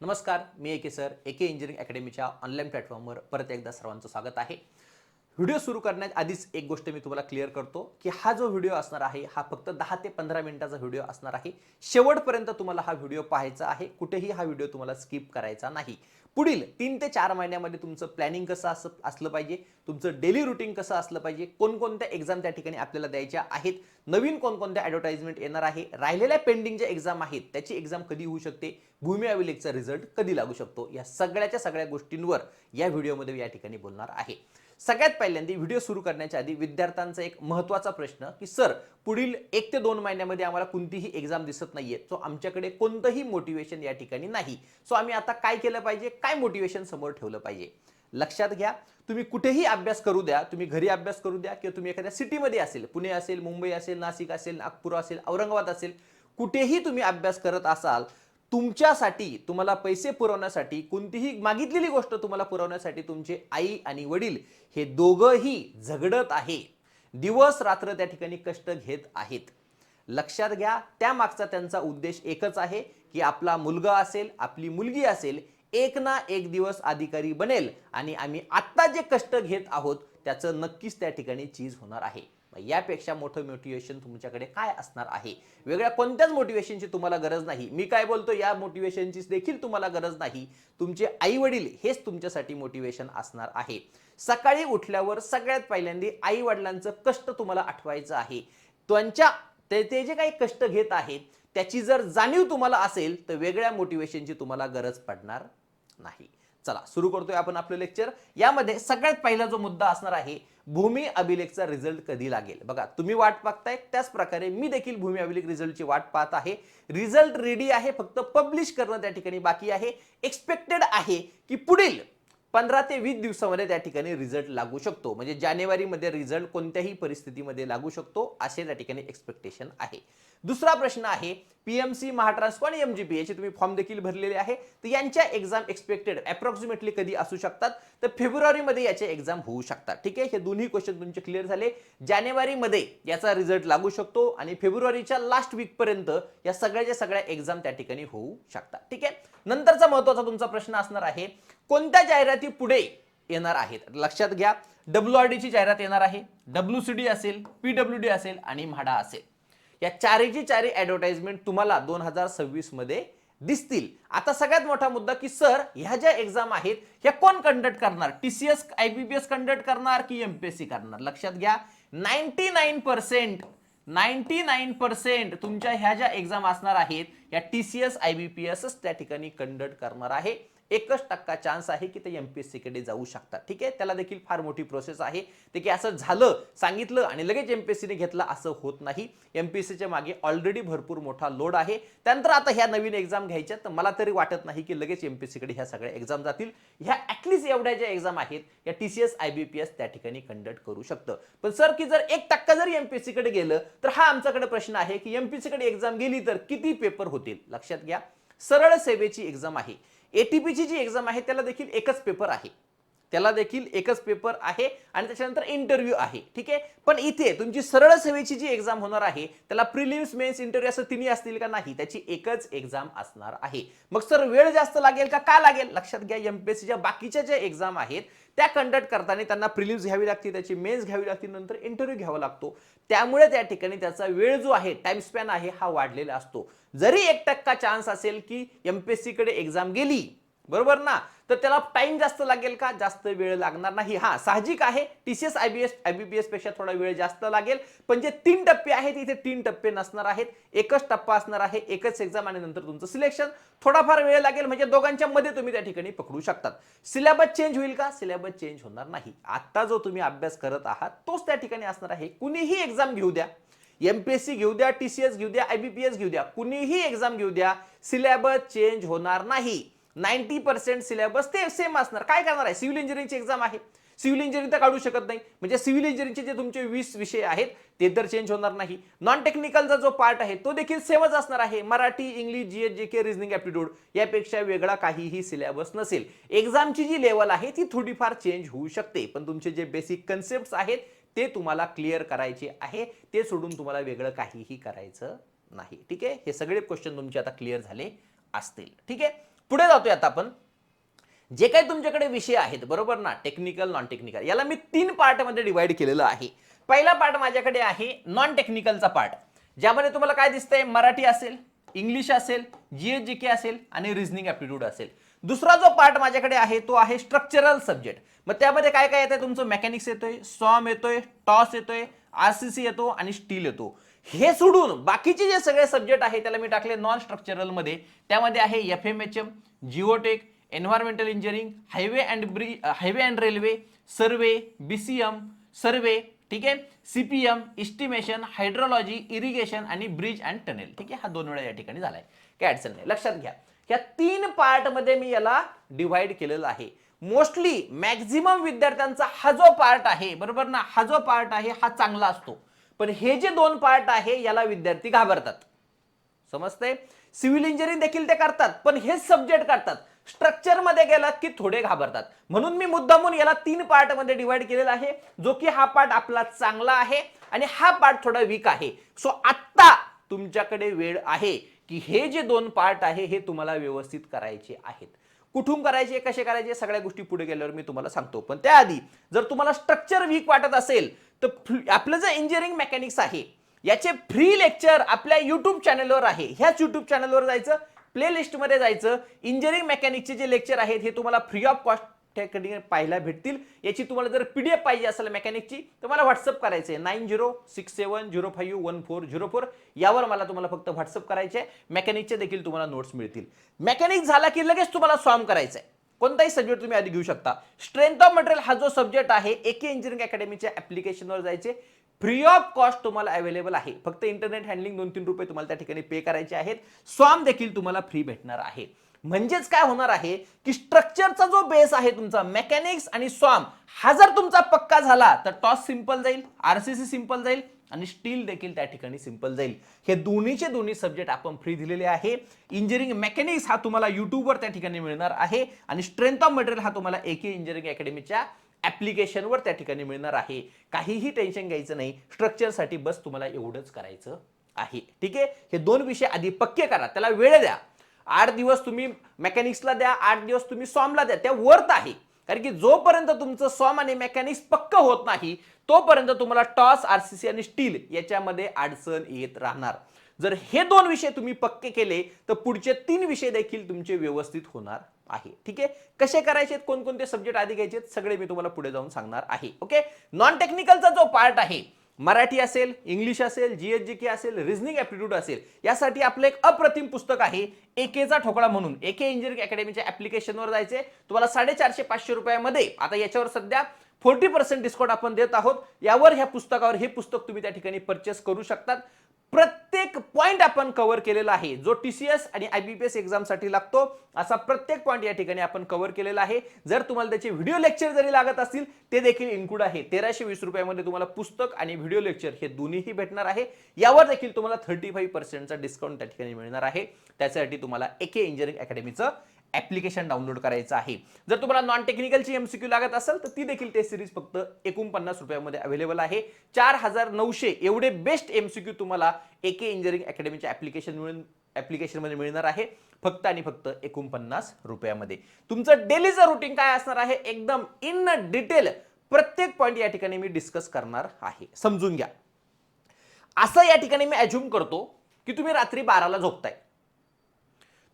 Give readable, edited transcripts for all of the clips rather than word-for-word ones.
नमस्कार, मी एके सर एके इंजिनिअरिंग अकॅडमीच्या ऑनलाईन प्लॅटफॉर्मवर परत एकदा सर्वांचं स्वागत आहे. व्हिडिओ सुरू करण्याआधीच एक गोष्ट मी तुम्हाला क्लिअर करतो की हा जो व्हिडिओ असणार आहे हा फक्त 10 ते 15 मिनिटाचा व्हिडिओ असणार आहे. शेवटपर्यंत तुम्हाला हा व्हिडिओ पाहायचा आहे. कुठेही हा व्हिडिओ तुम्हाला स्किप करायचा नाही. पुढील 3 ते 4 महिन्यामध्ये तुमचं प्लॅनिंग कसं असलं पाहिजे, तुमचं डेली रुटीन कसं असलं पाहिजे, कोणकोणत्या एक्झाम त्या ठिकाणी आपल्याला द्यायच्या आहेत, नवीन कोणकोणत्या ॲडव्हर्टाइजमेंट येणार आहे, राहिलेल्या पेंडिंग ज्या एक्झाम आहेत त्याची एक्झाम कधी होऊ शकते, भूमी अभिलेखचा रिझल्ट कधी लागू शकतो, या सगळ्या गोष्टींवर या व्हिडिओमध्ये या ठिकाणी बोलणार आहे. सगळ्यात पहिल्यांदा व्हिडिओ सुरू करण्याच्या आधी विद्यार्थ्यांचा एक महत्त्वाचा प्रश्न की सर पुढील 1 ते 2 महिन्यामध्ये आम्हाला कोणतीही एक्झाम दिसत नाहीये, सो आमच्याकडे कोणतंही मोटिवेशन या ठिकाणी नाही, सो आम्ही आता काय केलं पाहिजे, काय मोटिवेशन समोर ठेवलं पाहिजे. लक्षात घ्या, तुम्ही कुठेही अभ्यास करू द्या, तुम्ही घरी अभ्यास करू द्या किंवा तुम्ही एखाद्या सिटीमध्ये असेल, पुणे असेल, मुंबई असेल, नाशिक असेल, नागपूर असेल, औरंगाबाद असेल, कुठेही तुम्ही अभ्यास करत असाल, तुमच्यासाठी तुम्हाला पैसे पुरवण्यासाठी कोणतीही मागितलेली गोष्ट तुम्हाला पुरवण्यासाठी तुमचे आई आणि वडील हे दोघंही झगडत आहे, दिवस रात्र त्या ठिकाणी कष्ट घेत आहेत. लक्षात घ्या, त्यामागचा त्यांचा उद्देश एकच आहे की आपला मुलगा असेल, आपली मुलगी असेल, एक ना एक दिवस अधिकारी बनेल आणि आम्ही आत्ता जे कष्ट घेत आहोत त्याचं नक्कीच त्या ठिकाणी चीज होणार आहे. यापेक्षा मोठं मोटिवेशन तुमच्याकडे काय असणार आहे? वेगळ्या कोणत्याच मोटिवेशनची तुम्हाला गरज नाही. मी काय बोलतो या मोटिवेशनची देखील तुम्हाला गरज नाही. तुमचे आई वडील हेच तुमच्यासाठी मोटिवेशन असणार आहे. सकाळी उठल्यावर सगळ्यात पहिल्यांदा आई वडिलांचं कष्ट तुम्हाला आठवायचं आहे. त्यांच्या ते जे काही कष्ट घेत आहेत त्याची जर जाणीव तुम्हाला असेल तर वेगळ्या मोटिवेशनची तुम्हाला गरज पडणार नाही. चला सुरू करतोय आपण आपलं लेक्चर. यामध्ये सगळ्यात पहिला जो मुद्दा असणार आहे, भूमी अभिलेखचा रिझल्ट कधी लागेल. बघा, तुम्ही वाट पाहताय त्याच प्रकारे मी देखील भूमी अभिलेख रिझल्टची वाट पाहत आहे. रिझल्ट रेडी आहे, फक्त पब्लिश करणं त्या ठिकाणी बाकी आहे. एक्सपेक्टेड आहे की पुढील 15 ते 20 दिवसामध्ये त्या ठिकाणी रिझल्ट लागू शकतो. म्हणजे जानेवारीमध्ये रिझल्ट कोणत्याही परिस्थितीमध्ये लागू शकतो असे त्या ठिकाणी एक्सपेक्टेशन आहे. दुसरा प्रश्न आहे, पीएमसी, महाट्रान्सको आणि एमजीपी याचे तुम्ही फॉर्म देखील भरलेले आहे, तर यांच्या एक्झाम एक्सपेक्टेड अप्रॉक्सिमेटली कधी असू शकतात, तर फेब्रुवारीमध्ये याचे एक्झाम होऊ शकतात. ठीक आहे, हे दोन्ही क्वेश्चन तुमचे क्लिअर झाले. जानेवारीमध्ये याचा रिझल्ट लागू शकतो आणि फेब्रुवारीच्या लास्ट वीक पर्यंत या सगळ्या एक्झाम त्या ठिकाणी होऊ शकतात. ठीक आहे, नंतरचा महत्त्वाचा तुमचा प्रश्न असणार आहे, कोणत्या जाहिराती पुढे येणार आहेत. लक्षात घ्या, WRD ची जाहिरात येणार आहे, WCD असेल, PWD असेल आणि म्हाडा असेल. या चारीची चारी ॲडव्हर्टाइजमेंट तुम्हाला 2026 मध्ये दिसतील. आता सगळ्यात मोठा मुद्दा की सर ह्या ज्या एक्झाम आहेत ह्या कोण कंडक्ट करणार, TCS IBPS कंडक्ट करणार की MPSC करणार. लक्षात घ्या, 99% तुमच्या ह्या ज्या एक्झाम असणार आहेत या TCS IBPS त्या ठिकाणी कंडक्ट करणार आहे. 1% चान्स आहे की ते MPSC कडे जाऊ शकतात. ठीक आहे, त्याला देखील फार मोठी प्रोसेस आहे. ते की असं झालं सांगितलं आणि लगेच MPSC ने घेतला असं होत नाही. MPSC च्या मागे ऑलरेडी भरपूर मोठा लोड आहे. त्यानंतर आता ह्या नवीन एक्झाम घ्यायच्या, तर मला तरी वाटत नाही की लगेच MPSC कडे ह्या सगळ्या एक्झाम जातील. ह्या ऍटलीस्ट एवढ्या ज्या एक्झाम आहेत या TCS IBPS त्या ठिकाणी कंडक्ट करू शकतं. पण सर की जर 1% जर MPSC कडे गेलं तर हा आमच्याकडे प्रश्न आहे की MPSC कडे एक्झाम गेली तर किती पेपर होतील. लक्षात घ्या, सरळ सेवेची एक्झाम आहे, ATPची जी एक्झाम आहे त्याला देखील एकच पेपर आहे, आणि त्याच्यानंतर इंटरव्ह्यू आहे. ठीक आहे, पण इथे तुमची सरळ सेवेची जी एक्झाम होणार आहे त्याला प्रिलिम्स, मेन्स, इंटरव्ह्यू असं तिन्ही असतील का, नाही, त्याची एकच एक्झाम असणार आहे. मग सर वेळ जास्त लागेल का लागेल. लक्षात घ्या, MPSCच्या बाकीच्या ज्या एक्झाम आहेत त्या कंडक्ट करताना त्यांना प्रिलिम्स घ्यावी लागते, त्याची मेन्स घ्यावी लागते, नंतर इंटरव्ह्यू घ्यावा लागतो. त्यामुळे त्या ठिकाणी त्याचा वेळ जो आहे, टाइम स्पॅन आहे, हा वाढलेला असतो. जरी 1% चान्स असेल की MPSC कडे एक्झाम गेली, बरोबर ना, तर त्याला टाइम जास्त लागेल का, जास्त वेळ लागणार नाही. हा साहजिक आहे, TCS IBPS पेक्षा थोडा वेळ जास्त लागेल, पण जे 3 टप्पे आहेत इथे 3 टप्पे नसणार आहेत, एकच टप्पा असणार आहे, एकच एक्झाम आणि नंतर तुमचं सिलेक्शन. थोडाफार वेळ लागेल, म्हणजे दोघांच्या मध्ये तुम्ही त्या ठिकाणी पकडू शकतात. सिलेबस चेंज होईल का, सिलेबस चेंज होणार नाही. आता जो तुम्ही अभ्यास करत आहात तोच त्या ठिकाणी असणार आहे. कुणीही एक्झाम घेऊ द्या, MPSC घेऊ द्या, TCS घेऊ द्या, IBPS घेऊ द्या, कुणीही एक्झाम घेऊ द्या, सिलेबस चेंज होणार नाही. 90% सिलेबस ते सेम असणार. काय करणार आहे, सिव्हिल इंजिनिअरिंगची एक्झाम आहे, सिव्हिल इंजिनिअरिंग तर काढू शकत नाही, म्हणजे सिव्हिल इंजिनिअरिंगचे जे तुमचे 20 विषय आहेत ते तर चेंज होणार नाही. नॉन टेक्निकलचा जो पार्ट आहे तो देखील सेमच असणार आहे, Marathi, English, GS, GK, reasoning, aptitude, यापेक्षा वेगळा काहीही सिलेबस नसेल. एक्झामची जी लेवल आहे ती थोडीफार चेंज होऊ शकते, पण तुमचे जे बेसिक कन्सेप्ट्स आहेत ते तुम्हाला क्लिअर करायचे आहे, ते सोडून तुम्हाला वेगळं काहीही करायचं नाही. ठीक आहे, हे सगळे क्वेश्चन तुमचे आता क्लिअर झाले असतील. ठीक आहे, पुढे जातोय आता आपण. जे काही तुमच्याकडे विषय आहेत बरोबर ना, टेक्निकल नॉन टेक्निकल, याला मी 3 पार्टमध्ये डिवाइड केलेलं आहे. पहिला पार्ट माझ्याकडे आहे नॉन टेक्निकलचा पार्ट, ज्यामध्ये तुम्हाला काय दिसतंय, मराठी असेल, इंग्लिश असेल, जीएस जीके असेल आणि रिझनिंग ॲप्टिट्यूड असेल. दुसरा जो पार्ट माझ्याकडे आहे तो आहे स्ट्रक्चरल सब्जेक्ट. मग त्यामध्ये काय काय येतंय, तुमचं मेकॅनिक्स येतोय, सॉम येतोय, टॉस येतोय, आरसीसी येतो आणि स्टील येतो. हे सोडून बाकीचे जे सगळे सब्जेक्ट आहेत त्याला मी टाकले नॉन स्ट्रक्चरल मध्ये. त्यामध्ये आहे FMHM, geotech, environmental engineering, highway and railway, survey, BCM survey, ठीक आहे, सीपीएम, इस्टिमेशन, हायड्रोलॉजी, इरिगेशन आणि ब्रिज अँड टनेल. ठीक आहे, हा 2 वेळा या ठिकाणी झालाय, काय अडचण नाही. लक्षात घ्या, या 3 पार्ट मध्ये मी याला डिवाइड केलेलं आहे. मोस्टली मॅक्झिमम विद्यार्थ्यांचा हा जो पार्ट आहे बरोबर ना, हा जो पार्ट आहे हा चांगला असतो, पण हे जे 2 पार्ट आहे याला विद्यार्थी घाबरतात. समजतंय? सिव्हिल इंजिनिअरिंग देखील ते करतात, पण हे सब्जेक्ट करतात, स्ट्रक्चर मध्ये गेलात की थोडे घाबरतात. म्हणून मी मुद्दामून याला 3 पार्ट मध्ये डिवाइड केलेला आहे, जो की हा पार्ट आपला चांगला आहे आणि हा पार्ट थोडा वीक आहे. सो आता तुमच्याकडे वेळ आहे की हे जे 2 पार्ट आहे हे तुम्हाला व्यवस्थित करायचे आहेत. कुठून करायचे, कसे करायचे, सगळ्या गोष्टी पुढे गेल्यावर मी तुम्हाला सांगतो. पण त्याआधी जर तुम्हाला स्ट्रक्चर वीक वाटत असेल तर आपलं जे इंजिनिअरिंग मेकॅनिक्स आहे याचे फ्री लेक्चर आपल्या युट्यूब चॅनलवर आहे. ह्याच युट्यूब चॅनलवर जायचं, प्लेलिस्ट मध्ये जायचं, इंजिनिअरिंग मेकॅनिक्सचे जे लेक्चर आहेत हे तुम्हाला फ्री ऑफ कॉस्ट पाहायला भेटतील. याची तुम्हाला जर पीडीएफ पाहिजे असेल मेकॅनिक्सची तर मला व्हॉट्सअप करायचे 9067051404 यावर मला तुम्हाला फक्त व्हॉट्सअप करायचे. मेकॅनिक्सचे देखील तुम्हाला नोट्स मिळतील. मेकॅनिक्स झाला की लगेच तुम्हाला सॉल्व करायचं आहे. कोणताही सब्जेक्ट तुम्ही आधी घेऊ शकता. स्ट्रेंथ ऑफ मटेरियल हा जो सब्जेक्ट आहे एके इंजिनिअरिंग अकॅडमीच्या ऍप्लिकेशनवर जायचे, फ्री ऑफ कॉस्ट तुम्हाला अवेलेबल आहे. फक्त इंटरनेट हँडलिंग 2-3 रुपये तुम्हाला त्या ठिकाणी पे करायचे आहेत. सॉम देखील तुम्हाला फ्री भेटणार आहे. म्हणजेच काय होणार आहे की स्ट्रक्चरचा जो बेस आहे तुमचा मेकॅनिक्स आणि सॉम हा जर तुमचा पक्का झाला तर टॉस सिंपल जाईल, आरसीसी सिंपल जाईल आणि स्टील देखील त्या ठिकाणी सिंपल जाईल. हे दोन्ही सब्जेक्ट आपण फ्री दिलेले आहे. इंजिनिअरिंग मेकॅनिक्स हा तुम्हाला युट्यूबवर त्या ठिकाणी मिळणार आहे आणि स्ट्रेंथ ऑफ मटेरियल हा तुम्हाला एके इंजिनिअरिंग अकॅडमीच्या ऍप्लिकेशनवर त्या ठिकाणी मिळणार आहे. काहीही टेन्शन घ्यायचं नाही. स्ट्रक्चरसाठी बस तुम्हाला एवढंच करायचं आहे. ठीक आहे, हे 2 विषय आधी पक्के करा, त्याला वेळ द्या. 8 दिवस तुम्ही मेकॅनिक्सला द्या, 8 दिवस तुम्ही सॉमला द्या, त्या वर्थ आहे. कारण की जोपर्यंत तुमचं सॉम आणि मेकॅनिक्स पक्क होत नाही तोपर्यंत तुम्हाला टॉस, आरसीसी आणि स्टील याच्यामध्ये अडचण येत राहणार. जर हे 2 विषय तुम्ही पक्के केले तर पुढचे 3 विषय देखील तुमचे व्यवस्थित होणार आहे. ठीक आहे, कसे करायचे, कोणकोणते सब्जेक्ट आधी घ्यायचे सगळे मी तुम्हाला पुढे जाऊन सांगणार आहे. ओके, नॉन टेक्निकलचा जो पार्ट आहे, मराठी असेल, इंग्लिश असेल, जीएसजीके असेल, रिझनिंग ॲप्टिट्यूड असेल, यासाठी आपलं एक अप्रतिम पुस्तक आहे एकेचा ठोकळा म्हणून. एके इंजिनिअरिंग अकॅडमीच्या ऍप्लिकेशनवर जायचे, तुम्हाला 450-500 रुपयामध्ये आता याच्यावर सध्या 40% डिस्काउंट आपण देत आहोत. यावर ह्या पुस्तकावर हे पुस्तक तुम्ही त्या ठिकाणी परचेस करू शकतात. प्रत्येक पॉइंट आपण कव्हर केलेला आहे, जो टीसीएस आणि आयबीपीएस एक्झामसाठी लागतो असा प्रत्येक पॉइंट या ठिकाणी आपण कव्हर केलेला आहे. जर तुम्हाला त्याचे व्हिडिओ लेक्चर जरी लागत असतील ते देखील इन्क्लूड आहे. 1320 रुपयामध्ये तुम्हाला पुस्तक आणि व्हिडिओ लेक्चर हे दोन्हीही भेटणार आहे. यावर देखील तुम्हाला 35% डिस्काउंट त्या ठिकाणी मिळणार आहे. त्यासाठी तुम्हाला एके इंजिनिअरिंग अकॅडमीचं ऍप्लिकेशन डाउनलोड करायचं आहे. जर तुम्हाला नॉन टेक्निकलची एमसीक्यू लागत असेल तर ती देखील टेस्ट सिरीज फक्त 49 रुपयामध्ये अवेलेबल आहे. 4900 एवढे बेस्ट एमसीक्यू तुम्हाला एके इंजिनिअरिंग अकॅडमीच्या ऍप्लिकेशनमध्ये मिळणार आहे, फक्त आणि फक्त 49 रुपयामध्ये. तुमचं डेलीचं रुटीन काय असणार आहे एकदम इन डिटेल प्रत्येक पॉइंट या ठिकाणी मी डिस्कस करणार आहे. समजून घ्या. असं या ठिकाणी मी अज्युम करतो की तुम्ही रात्री 12ला झोपताय.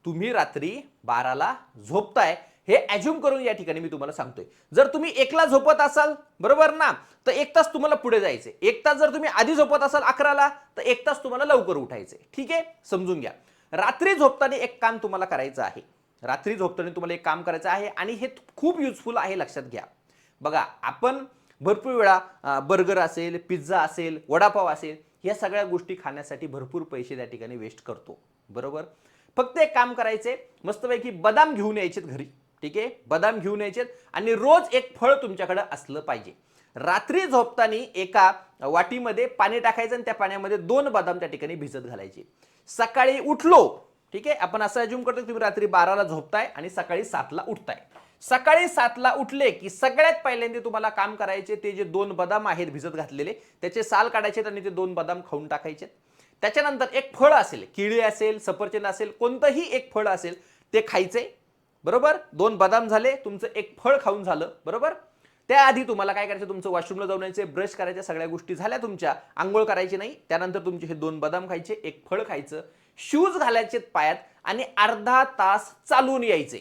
तुम्ही रात्री 12ला झोपताय हे अज्युम करून या ठिकाणी मी तुम्हाला सांगतोय. जर तुम्ही 1ला झोपत असाल बरोबर ना, तर 1 तास तुम्हाला पुढे जायचे. 1 तास जर तुम्ही आधी झोपत असाल 11ला तर 1 तास तुम्हाला लवकर उठायचे. ठीक आहे, समजून घ्या. रात्री झोपताना एक काम तुम्हाला करायचं आहे. रात्री झोपताना तुम्हाला एक काम करायचं आहे आणि हे खूप युजफुल आहे, लक्षात घ्या. बघा, आपण भरपूर वेळा बर्गर असेल, पिझ्झा असेल, वडापाव असेल, या सगळ्या गोष्टी खाण्यासाठी भरपूर पैसे त्या ठिकाणी वेस्ट करतो बरोबर. फक्त एक काम करायचे, मस्तपैकी बदाम घेऊन यायचेत घरी. ठीक आहे, बदाम घेऊन यायचेत आणि रोज एक फळ तुमच्याकडे असलं पाहिजे. रात्री झोपताना एका वाटीमध्ये पाणी टाकायचं आणि त्या पाण्यामध्ये 2 बदाम त्या ठिकाणी भिजत घालायचे. सकाळी उठलो, ठीक आहे, आपण असं अज्युम करतो तुम्ही रात्री 12ला झोपताय आणि सकाळी 7ला उठताय. सकाळी 7ला उठले की सगळ्यात पहिल्यांदा तुम्हाला काम करायचे, ते जे 2 बदाम आहेत भिजत घातलेले त्याचे साल काढायचे आणि ते 2 बदाम खाऊन टाकायचे. त्याच्यानंतर एक फळ असेल, केळी असेल, सफरचंद असेल, कोणतंही एक फळ असेल ते खायचे. बरोबर, 2 बदाम झाले, तुमचं एक फळ खाऊन झालं. बरोबर, त्याआधी तुम्हाला काय करायचं, तुमचं वॉशरूमला जाऊन यायचे, ब्रश करायचे, सगळ्या गोष्टी झाल्या तुमच्या, आंघोळ करायची नाही. त्यानंतर तुमचे हे 2 बदाम खायचे, एक फळ खायचं, शूज घालायचे पायात आणि अर्धा तास चालून यायचे.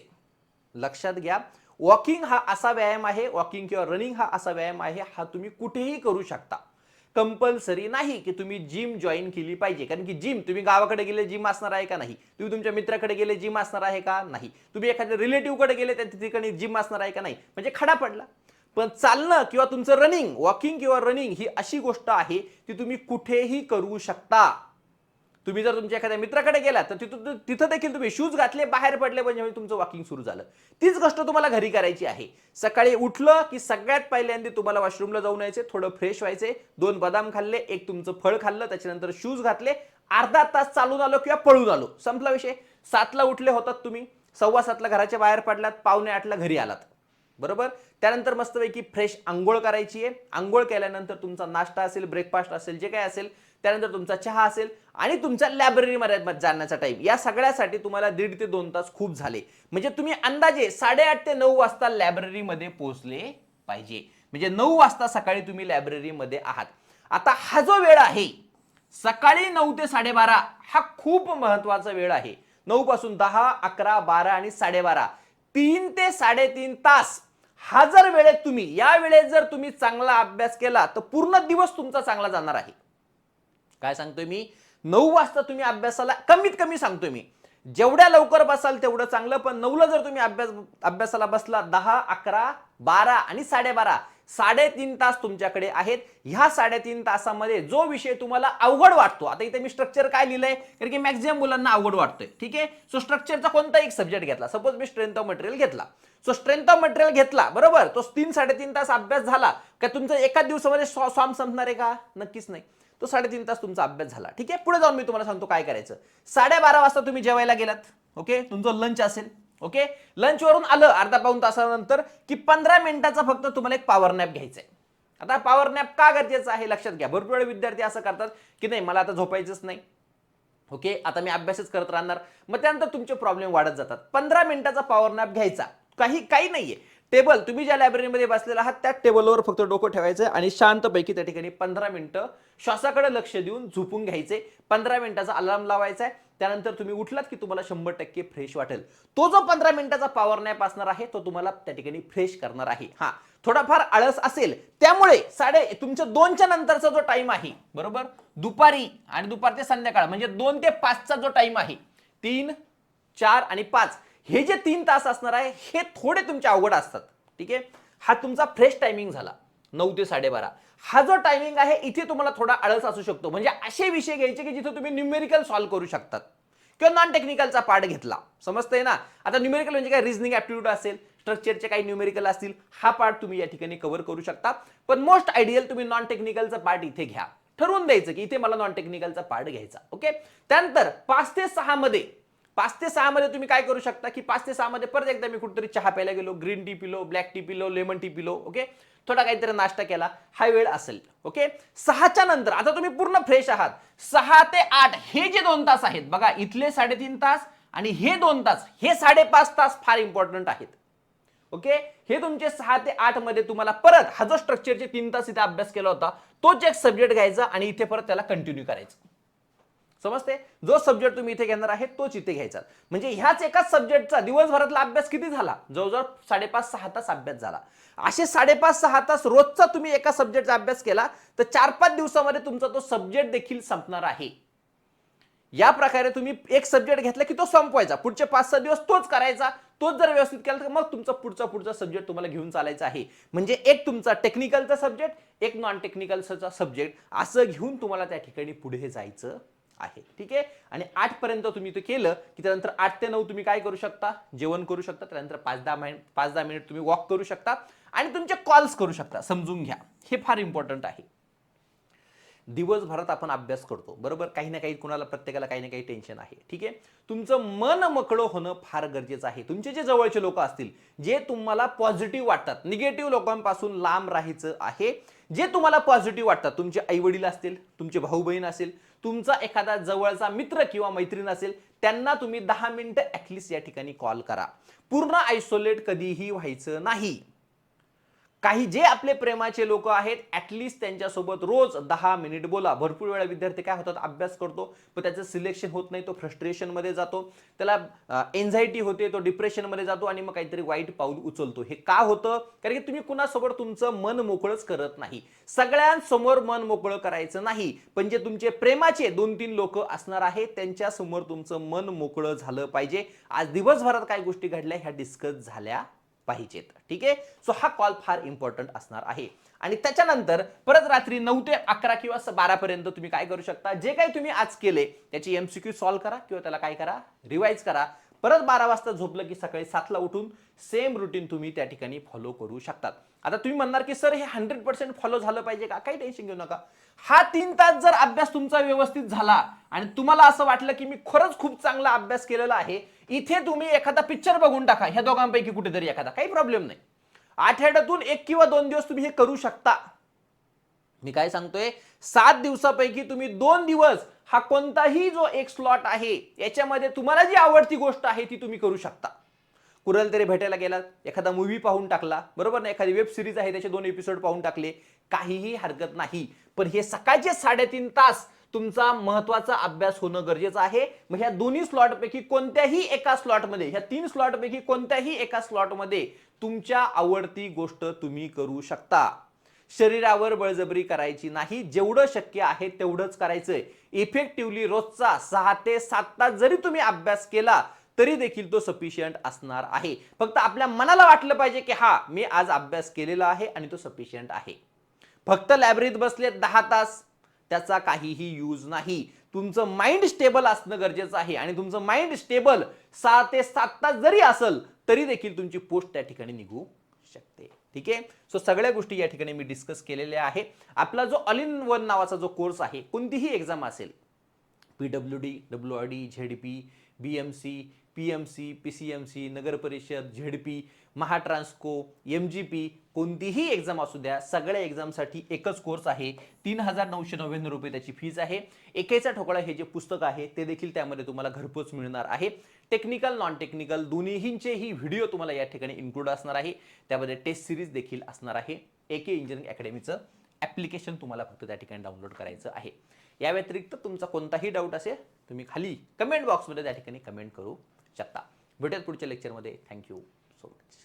लक्षात घ्या, वॉकिंग हा असा व्यायाम आहे, वॉकिंग किंवा रनिंग हा असा व्यायाम आहे, हा तुम्ही कुठेही करू शकता. कंपल्सरी नाही की तुम्ही जिम जॉईन केली पाहिजे, कारण की जिम, तुम्ही गावाकडे गेले जिम असणार आहे का? नाही. तुम्ही तुमच्या मित्राकडे गेले जिम असणार आहे का? नाही. तुम्ही एखाद्या रिलेटिव्हकडे गेले त्या ठिकाणी जिम असणार आहे का? नाही. म्हणजे खडा पडला. पण चालणं किंवा तुमचं रनिंग, वॉकिंग किंवा रनिंग ही अशी गोष्ट आहे ती तुम्ही कुठेही करू शकता. तुम्ही जर तुमच्या एखाद्या मित्राकडे गेला तर तिथं देखील तुम्ही शूज घातले, बाहेर पडले, म्हणजे तुमचं वॉकिंग सुरू झालं. तीच गोष्ट तुम्हाला घरी करायची आहे. सकाळी उठलं की सगळ्यात पहिल्यांदा तुम्हाला वॉशरूमला जाऊन यायचे, थोडं फ्रेश व्हायचे, 2 बदाम खाल्ले, एक तुमचं फळ खाल्लं, त्याच्यानंतर शूज घातले, अर्धा तास चालून आलो किंवा पळून आलो, संपला विषय. 7ला उठले होतात तुम्ही, 7:15ला घराच्या बाहेर पडलात, 7:45ला घरी आलात. बरोबर, त्यानंतर मस्तपैकी फ्रेश आंघोळ करायची आहे. आंघोळ केल्यानंतर तुमचा नाश्ता असेल, ब्रेकफास्ट असेल, जे काय असेल, त्यानंतर तुमचा चहा असेल आणि तुमच्या लायब्ररीमध्ये जाण्याचा टाइम. या सगळ्यासाठी तुम्हाला 1.5 ते 2 तास खूप झाले. म्हणजे तुम्ही अंदाजे 8:30 ते 9 वाजता लायब्ररीमध्ये पोहोचले पाहिजे. म्हणजे 9 वाजता सकाळी तुम्ही लायब्ररीमध्ये आहात. आता हा जो वेळ आहे सकाळी 9 ते 12:30 हा खूप महत्वाचा वेळ आहे. 9 पासून 10, 11, 12 आणि 12:30 3 ते 3.5 तास हा जर वेळेत तुम्ही, या वेळेत जर तुम्ही चांगला अभ्यास केला तर पूर्ण दिवस तुमचा चांगला जाणार आहे. काय सांगतोय मी, 9 वाजता तुम्ही अभ्यासाला, कमीत कमी सांगतोय मी, जेवढ्या लवकर बसाल तेवढं चांगलं. पण 9ला जर तुम्ही अभ्यासाला बसला, 10, 11, 12 आणि 12:30 3.5 तास तुमच्याकडे आहेत. ह्या 3.5 तासामध्ये जो विषय तुम्हाला अवघड वाटतो, आता इथे मी स्ट्रक्चर काय लिहिलंय, कारण की मॅक्झिमम मुलांना अवघड वाटतोय. ठीक आहे, सो स्ट्रक्चरचा कोणता एक सब्जेक्ट घेतला, suppose me strength of material घेतला, सो स्ट्रेंथ ऑफ मटेरियल घेतला, बरोबर, तो 3-3.5 तास अभ्यास झाला का तुमचा एका दिवसामध्ये सॉम संपणार आहे का? नक्कीच नाही. तो 3.5 तास तुमचा अभ्यास झाला. ठीक आहे, पुढे जाऊन मी तुम्हाला सांगतो काय करायचं. 12:30 वाजता तुम्ही जेवायला गेलात, ओके, तुमचं लंच असेल, ओके, लंच वरून आलं अर्धा पाऊण तासानंतर की 15 मिनिटाचा फक्त तुम्हाला एक पॉवर नॅप घ्यायचा आहे. आता पॉवर नॅप का गरजेचं आहे लक्षात घ्या. भरपूर वेळ विद्यार्थी असं करतात की नाही मला आता झोपायचंच नाही, ओके, आता मी अभ्यासच करत राहणार, मग त्यानंतर तुमचे प्रॉब्लेम वाढत जातात. 15 मिनिटाचा पॉवर नॅप घ्यायचा, काही नाहीये. टेबल, तुम्ही ज्या लायब्ररीमध्ये बसलेला आहात त्या टेबलवर फक्त डोकं ठेवायचं आणि शांतपैकी त्या ठिकाणी 15 मिनिटं श्वासाकडे लक्ष देऊन झोपून घ्यायचे. 15 मिनिटाचा अलार्म लावायचा आहे. त्यानंतर तुम्ही उठलात की तुम्हाला 100% फ्रेश वाटेल. तो जो 15 मिनिटाचा पॉवर नॅप असणार आहे तो तुम्हाला त्या ठिकाणी फ्रेश करणार आहे. हा, थोडाफार आळस असेल त्यामुळे तुमच्या 2च्या नंतरचा जो टाइम आहे, बरोबर, दुपारी आणि दुपार ते संध्याकाळ म्हणजे 2 ते 5चा जो टाइम आहे, 3, 4 आणि 5 हे जे 3 तास असणार आहे हे थोडे तुमचे अवघड असतात. ठीक आहे, हा तुमचा फ्रेश टायमिंग झाला 9 ते 12:30. हा जो टायमिंग आहे इथे तुम्हाला थोडा आळस असू शकतो. म्हणजे असे विषय घ्यायचे की जिथे तुम्ही न्यूमेरिकल सॉल्व्ह करू शकतात किंवा नॉन टेक्निकलचा पार्ट घेतला, समजतंय ना. आता न्यूमेरिकल म्हणजे काय, रिझनिंग ऍप्टिट्यूड असेल, स्ट्रक्चरचे काही न्यूमेरिकल असतील, हा पार्ट तुम्ही या ठिकाणी कव्हर करू शकता. पण मोस्ट आयडियल तुम्ही नॉन टेक्निकलचा पार्ट इथे घ्या. ठरवून द्यायचं की इथे मला नॉन टेक्निकलचा पार्ट घ्यायचा. ओके, त्यानंतर 5 ते 6 मध्ये तुम्ही काय करू शकता की 5 ते 6 मध्ये परत एकदा मी कुठेतरी चहा प्यायला गेलो, ग्रीन टी पिलो, ब्लॅक टी पिलो, लेमन टी पिलो, ओके, थोडा काहीतरी नाश्ता केला, हा वेळ असेल. ओके, 6च्या नंतर आता तुम्ही पूर्ण फ्रेश आहात. 6 ते 8 हे जे 2 तास आहेत बघा, इथले 3.5 तास आणि हे 2 तास, हे 5.5 तास फार इम्पॉर्टंट आहेत. ओके, हे तुमचे 6 ते 8 मध्ये तुम्हाला परत हा जो स्ट्रक्चरचे 3 तास इथे अभ्यास केला होता तोच एक सब्जेक्ट घ्यायचा आणि इथे परत त्याला कंटिन्यू करायचं. समजते, जो सब्जेक्ट तुम्ही इथे घेणार आहे तोच इथे घ्यायचा. म्हणजे ह्याच एकाच सब्जेक्टचा दिवसभरातला अभ्यास किती झाला, जवळजवळ 5.5-6 तास अभ्यास झाला. असे 5.5-6 तास रोजचा तुम्ही एका सब्जेक्टचा अभ्यास केला तर 4-5 दिवसामध्ये तुमचा तो सब्जेक्ट देखील संपणार आहे. या प्रकारे तुम्ही एक सब्जेक्ट घेतला की तो संपवायचा, पुढचे 5-6 दिवस तोच करायचा. तोच जर व्यवस्थित केला तर मग तुमचा पुढचा सब्जेक्ट तुम्हाला घेऊन चालायचा आहे. म्हणजे एक तुमचा टेक्निकलचा सब्जेक्ट, एक नॉन टेक्निकलचा सब्जेक्ट, असं घेऊन तुम्हाला त्या ठिकाणी पुढे जायचं आहे. ठीक आहे, आणि 8 पर्यंत तुम्ही ते केलं की त्यानंतर 8 ते 9 तुम्ही काय करू शकता, जेवण करू शकता. त्यानंतर 5-10 मिनिट तुम्ही वॉक करू शकता आणि तुमचे कॉल्स करू शकता. समजून घ्या, हे फार इम्पॉर्टंट आहे. दिवसभरात आपण अभ्यास करतो, बरोबर, काही ना काही, कुणाला प्रत्येकाला काही ना काही टेन्शन आहे. ठीक आहे, तुमचं मन मोकळं होणं फार गरजेचं आहे. तुमचे जे जवळचे लोक असतील, जे तुम्हाला पॉझिटिव्ह वाटतात, निगेटिव्ह लोकांपासून लांब राहायचं आहे. जे तुम्हाला पॉझिटिव्ह वाटतात, तुमचे आई वडील असतील, तुमचे भाऊ बहीण असेल, तुमचा एखादा जवळचा मित्र किंवा मैत्रीण असेल, त्यांना तुम्ही 10 मिनिटं ॲटलिस्ट या ठिकाणी कॉल करा. पूर्ण आयसोलेट कधीही व्हायचं नाही. काही जे आपले प्रेमाचे लोक आहेत ॲटलिस्ट त्यांच्यासोबत रोज 10 मिनिट बोला. भरपूर वेळा विद्यार्थी काय होतात, अभ्यास करतो पण त्याचं सिलेक्शन होत नाही, तो फ्रस्ट्रेशनमध्ये जातो, त्याला एन्झायटी होते, तो डिप्रेशनमध्ये जातो आणि मग काहीतरी वाईट पाऊल उचलतो. हे का होतं? कारण की तुम्ही कुणासोबत तुमचं मन मोकळंच करत नाही. सगळ्यांसमोर मन मोकळं करायचं नाही, पण जे तुमचे प्रेमाचे 2-3 लोक असणार आहेत त्यांच्यासमोर तुमचं मन मोकळं झालं पाहिजे. आज दिवसभरात काय गोष्टी घडल्या ह्या डिस्कस झाल्या पाहिजेत. ठीक आहे. सो हा कॉल फार इम्पॉर्टंट असणार आहे. आणि त्याच्यानंतर परत रात्री 9 ते 11 किंवा 12 पर्यंत तुम्ही काय करू शकता, जे काही तुम्ही आज केले त्याची एमसीक्यू सॉल्व्ह करा किंवा त्याला काय करा, रिवाइज करा. परत 12 वाजता झोपलं की सकाळी 7 ला उठून सेम रुटीन तुम्ही त्या ठिकाणी फॉलो करू शकतात. आता तुम्ही म्हणणार की सर हे 100% फॉलो झालं पाहिजे का? काही टेन्शन घेऊ नका. हा 3 तास जर अभ्यास तुमचा व्यवस्थित झाला आणि तुम्हाला असं वाटलं की मी खरंच खूप चांगला अभ्यास केलेला आहे, इथे तुम्ही एखादा पिक्चर बघून टाका, ह्या दोघांपैकी कुठेतरी एखादा, काही प्रॉब्लेम नाही. आठवड्यातून 1 किंवा 2 दिवस तुम्ही हे करू शकता. मी काय सांगतोय, 7 दिवसापैकी तुम्ही 2 दिवस हा कोणताही जो एक स्लॉट आहे याच्यामध्ये तुम्हाला जी आवडती गोष्ट आहे ती तुम्ही करू शकता. कुणाला तरी भेटायला गेलात, एखादा मूवी पाहून टाकला, बरोबर ना, एखादी वेब सिरीज आहे त्याचे 2 एपिसोड पाहून टाकले, काहीही हरकत नाही. पण हे सकाळचे 3.5 तास तुमचा महत्वाचा अभ्यास होणं गरजेचं आहे. मग ह्या दोन्ही स्लॉटपैकी कोणत्याही एका स्लॉटमध्ये, ह्या 3 स्लॉटपैकी कोणत्याही एका स्लॉटमध्ये तुमच्या आवडती गोष्ट तुम्ही करू शकता. शरीरावर बळजबरी करायची नाही, जेवढं शक्य आहे तेवढंच करायचंय. इफेक्टिव्हली रोजचा 6 ते 7 तास जरी तुम्ही अभ्यास केला तरी देखील तो सफिशियंट असणार आहे. फक्त आपल्या मनाला वाटलं पाहिजे की हा मी आज अभ्यास केलेला आहे आणि तो सफिशियंट आहे. फक्त लायब्ररीत बसले 10 तास त्याचा काहीही यूज नाही. तुमचं माइंड स्टेबल असणं गरजेचं आहे आणि तुमचं माइंड स्टेबल 6 ते 7 तास जरी असेल तरी देखील तुमची पोस्ट त्या ठिकाणी निघू शकते. ठीक आहे. सो सगळ्या गोष्टी या ठिकाणी मी डिस्कस केलेल्या आहे. आपला जो ऑल इन वन नावाचा जो कोर्स आहे, कोणतीही एक्झाम असेल, PWD, WRD, ZP, BMC, PMC, PCMC, नगर परिषद, ZP, महाट्रान्सको, MGP, कोणतीही एक्झाम असू द्या, सगळ्या एक्झामसाठी एकच कोर्स आहे. 3,999 रुपये त्याची फीज आहे. एकेचा ठोकळा हे जे पुस्तक आहे ते देखील त्यामध्ये तुम्हाला घरपोच मिळणार आहे. टेक्निकल, नॉन टेक्निकल दोन्हींचेही व्हिडिओ तुम्हाला या ठिकाणी इन्क्लूड असणार आहे. त्यामध्ये टेस्ट सिरीज देखील असणार आहे. AK इंजिनिअरिंग अकॅडमीचं ॲप्लिकेशन तुम्हाला फक्त त्या ठिकाणी डाउनलोड करायचं आहे. या व्यतिरिक्त तुमचा कोणताही डाऊट असेल तुम्ही खाली कमेंट बॉक्समध्ये त्या ठिकाणी कमेंट करू शकता. भेटूयात पुढच्या लेक्चरमध्ये. Thank you so much.